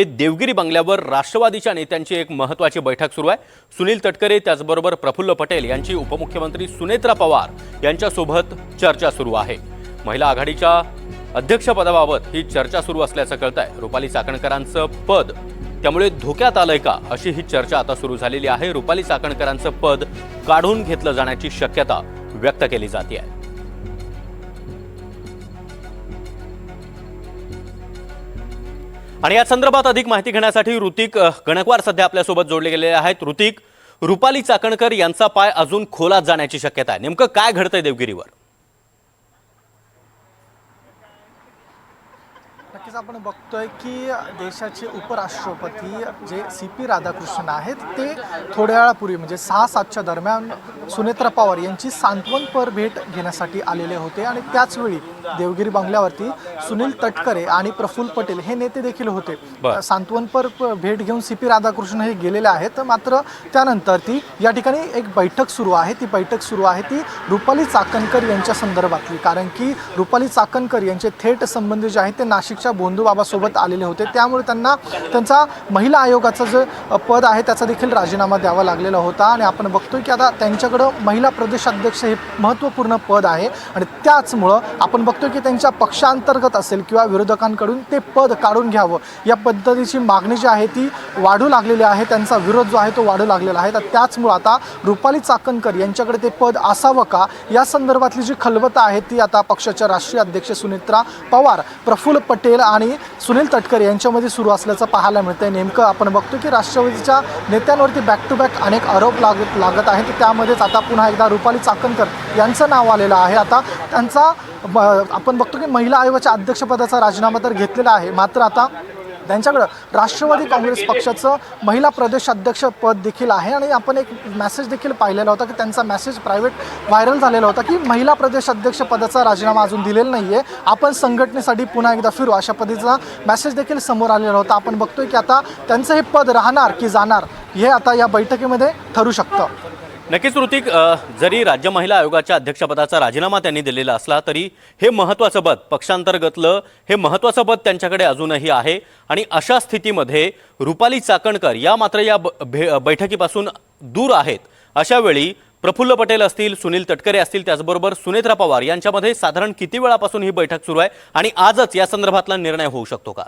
देवगिरी बंगल्यावर राष्ट्रवादीच्या नेत्यांची एक महत्त्वाची बैठक सुरू आहे। सुनील तटकरे त्याचबरोबर प्रफुल्ल पटेल यांची उपमुख्यमंत्री सुनेत्रा पवार यांच्यासोबत चर्चा सुरू आहे। महिला आघाडीच्या अध्यक्षपदाबाबत ही चर्चा सुरू असल्याचं कळतंय। रुपाली चाकणकरांचं पद त्यामुळे धोक्यात आलंय का अशी ही चर्चा आता सुरू झालेली आहे। रुपाली चाकणकरांचं पद काढून घेतलं जाण्याची शक्यता व्यक्त केली जाते आहे। आणि या संदर्भात अधिक माहिती घेण्यासाठी ऋतिक गणकवार सध्या आपल्या सोबत जोडले गेलेले आहेत। ऋतिक, रुपाली चाकणकर यांचा पाय अजून खोलात जाण्याची शक्यता आहे, नेमकं काय घडतंय देवगिरीवर? नक्कीच आपण बघतोय की देशाचे उपराष्ट्रपती जे CP राधाकृष्णन आहेत ते थोड्या वेळापूर्वी म्हणजे 6-7च्या दरम्यान सुनेत्रा पवार यांची सांत्वनपर भेट घेण्यासाठी आलेले होते आणि त्याच वेळी देवगिरी बंगल्यावरती सुनील तटकरे आणि प्रफुल्ल पटेल हे नेते देखील होते। सांत्वनपर भेट घेऊन CP राधाकृष्णन हे गेलेले आहेत। मात्र त्यानंतर ती या ठिकाणी एक बैठक सुरू आहे। ती बैठक सुरू आहे ती रुपाली चाकणकर यांच्या संदर्भातली, कारण की रुपाली चाकणकर यांचे थेट संबंध जे आहेत ते नाशिकच्या बोंधूबाबासोबत आलेले होते, त्यामुळे त्यांना त्यांचा महिला आयोगाचं जे पद आहे त्याचा देखील राजीनामा द्यावा लागलेला होता। आणि आपण बघतोय की आता त्यांच्याकडं महिला प्रदेशाध्यक्ष हे महत्त्वपूर्ण पद आहे आणि त्याचमुळं आपण बघतोय की त्यांच्या पक्षांतर्गत असेल किंवा विरोधकांकडून ते पद काढून घ्यावं या पद्धतीची मागणी जी आहे ती वाढू लागलेली आहे। त्यांचा विरोध जो आहे तो वाढू लागलेला आहे। तर त्याचमुळं आता रुपाली चाकणकर यांच्याकडे ते पद असावं का या संदर्भातली जी खलबतं आहे ती आता पक्षाच्या राष्ट्रीय अध्यक्ष सुनेत्रा पवार, प्रफुल्ल पटेल आणि सुनील तटकरे यांच्यामध्ये सुरू असल्याचं पाहायला मिळतंय। नेमकं आपण बघतो की राष्ट्रवादीच्या नेत्यांवरती बॅक टू बॅक अनेक आरोप लागत आहेत। त्यामध्येच आता पुन्हा एकदा रुपाली चाकणकर यांचं नाव आलेलं आहे। आता त्यांचा आपण बघतो की महिला आयोगाच्या अध्यक्षपदाचा राजीनामा तर घेतलेला आहे, मात्र आता त्यांच्याकडं राष्ट्रवादी काँग्रेस पक्षाचं महिला प्रदेश अध्यक्ष पद देखील आहे। आणि आपण एक मेसेज देखील पाहिलेला होता की त्यांचा मेसेज प्रायव्हेट व्हायरल झालेला होता की महिला प्रदेश अध्यक्ष पदाचा राजीनामा अजून दिलेला नाही आहे, आपण संघटनेसाठी पुन्हा एकदा फिरू अशा पद्धतीचा मेसेज देखील समोर आलेला होता। आपण बघतोय की आता त्यांचं हे पद राहणार की जाणार हे आता या बैठकीमध्ये ठरू शकतं। नक्कीच ऋतिक, जरी राज्य महिला आयोगाच्या अध्यक्षपदाचा राजीनामा त्यांनी दिलेला असला तरी हे महत्त्वाचं पद पक्षांतर्गतलं हे महत्त्वाचं पद त्यांच्याकडे अजूनही आहे। आणि अशा स्थितीमध्ये रुपाली चाकणकर या मात्र या बैठकीपासून दूर आहेत। अशा वेळी प्रफुल्ल पटेल असतील, सुनील तटकरे असतील, त्याचबरोबर सुनेत्रा पवार यांच्यामध्ये साधारण किती वेळापासून ही बैठक सुरू आहे आणि आजच या संदर्भातला निर्णय होऊ शकतो का?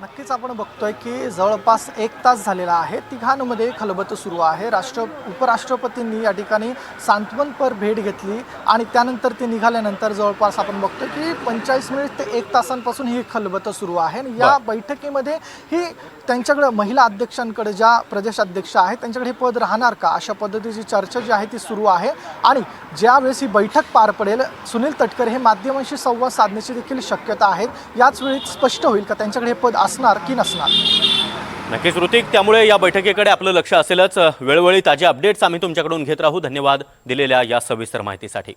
नक्कीच आपण बघतोय की जवळपास 1 तास झालेला आहे। तिघांमध्ये खलबतं सुरू आहे। उपराष्ट्रपतींनी या ठिकाणी सांत्वनपर भेट घेतली आणि त्यानंतर ते निघाल्यानंतर जवळपास आपण बघतोय की 45 मिनिट ते 1 तासांपासून ही खलबतं सुरू आहे। आणि या बैठकीमध्ये ही त्यांच्याकडे महिला अध्यक्षांकडे ज्या प्रदेशाध्यक्ष आहेत त्यांच्याकडे हे पद राहणार का अशा पद्धतीची चर्चा जी आहे ती सुरू आहे। आणि ज्यावेळेस ही बैठक पार पडेल सुनील तटकरे हे माध्यमांशी संवाद साधण्याची देखील शक्यता आहे। याच वेळी स्पष्ट होईल का त्यांच्याकडे हे पद असणार की नसणार। नक्कीच ऋतिक, त्यामुळे या बैठकीकडे आपलं लक्ष असेलच। वेळोवेळी ताजे अपडेट्स आम्ही तुमच्याकडून घेत राहू। धन्यवाद दिलेल्या या सविस्तर माहितीसाठी।